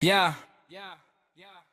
Yeah.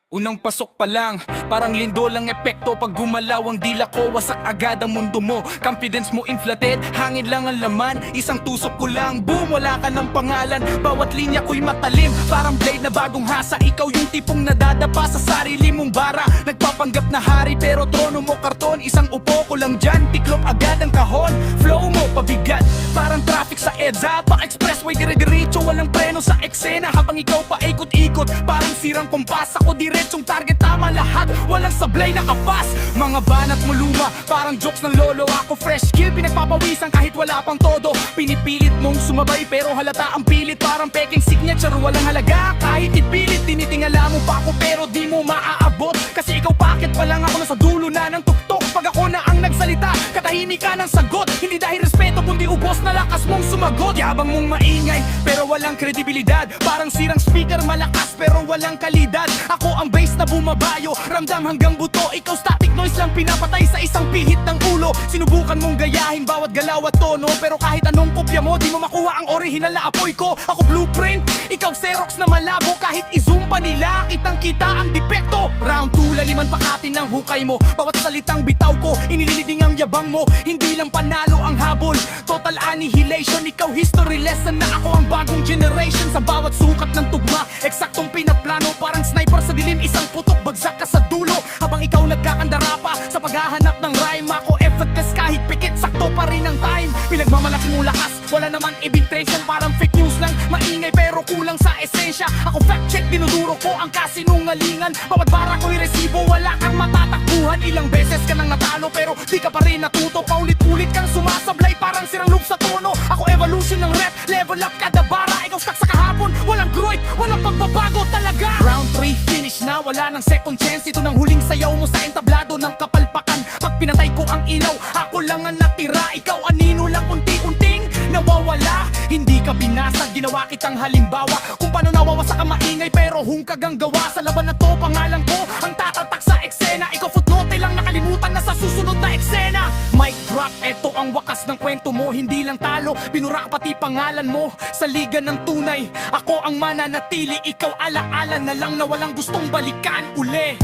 Unang pasok pa lang, parang lindol ang epekto. Pag gumalaw ang dila ko, wasak agad ang mundo mo. Confidence mo inflated, hangin lang ang laman. Isang tusok ko lang, boom, wala ka ng pangalan. Bawat linya ko'y matalim, parang blade na bagong hasa. Ikaw yung tipong nadadapa sa sarili mong bara. Nagpapanggap na hari pero trono mo karton. Isang upo ko lang dyan, tiklop agad ang kahon. Flow mo pabigat, parang traffic sa EDSA. Pa-expressway dire-diretso, walang preno sa eksena. Habang ikaw paikot-ikot, parang sirang kompas. Ako diretsong target, tama lahat, walang sablay na kapas. Mga banat mo luma, parang jokes ng lolo. Ako fresh kill, pinagpapawisan kahit wala pang todo. Pinipilit mong sumabay pero halata ang pilit. Parang peking signature, walang halaga kahit ipilit. Tinitingala mo pa ako pero di mo maaabot. Kasi ikaw bakit pa lang ako nasa dulo na ng tuktok. Pag ako na ang nagsalita, katahimik ka ng sagot. Hindi dahil respeto kundi ubos na lakas mong sumagot. Yabang mong maingay pero walang kredibilidad. Parang sirang speaker, malakas pero walang kalidad. Ako ang bass na bumabayo, ramdam hanggang buto. Ikaw static noise lang pinapatay sa isang pihit ng ulo. Sinubukan mong gayahin bawat galaw at tono, pero kahit anong kopya mo, di mo makuha ang original na apoy ko. Ako blueprint, ikaw Xerox na malabo. Kahit i-zoom pa nila, kitang kita ang depekto. Round 2, laliman pakatin ng hukay mo. Bawat salitang bitaw ko, inililiding ang yabang mo. Hindi lang panalo ang habol, total annihilation. Ikaw history lesson na ako ang bagong generation. Sa bawat sukat ng tugma, eksaktong pinaplano. Parang sniper sa dilim, isang putok, bagsak ka sa dulo. Habang ikaw nagkakandara pa sa paghahanap ng rhyme, ako effortless kahit pikit, sakto pa rin ang time. Pinagmamalaki mong lakas, wala naman ebitration. Parang fake news lang, maingay pero kulang sa esensya. Ako fact check, dinuduro ko ang kasinungalingan. Bawat bara ko'y resibo, wala kang matatakbuhan. Ilang beses ka nang natalo pero di ka pa rin natuto. Paulit-ulit kang sumasablay, parang sirang loop sa tono. Ako evolution ng rap, level up kada bara. Ikaw stuck sa kahapon, walang growth, walang pagbabago talaga. Round 3 finish na, wala ng second chance. Ito nang huling sayaw mo sa entablado ng kapalpakan. Pag pinatay ko ang ilaw, ako lang ang natira. Ikaw anino lang unti-unting nawawala. Hindi ka binasag, ginawa kitang halimbawa kung paano nawawasak ang maingay pero hungkag ang gawa. Sa laban na to, pangalan ko ang tatatak sa eksena. Ikaw footnote lang, nakalimutan na sa susunod na eksena. Mic drop, eto ang wakas ng kwento mo. Hindi lang talo, binura ka pati pangalan mo sa liga ng tunay. Ako ang mananatili, ikaw alaala na lang na walang gustong balikan uli.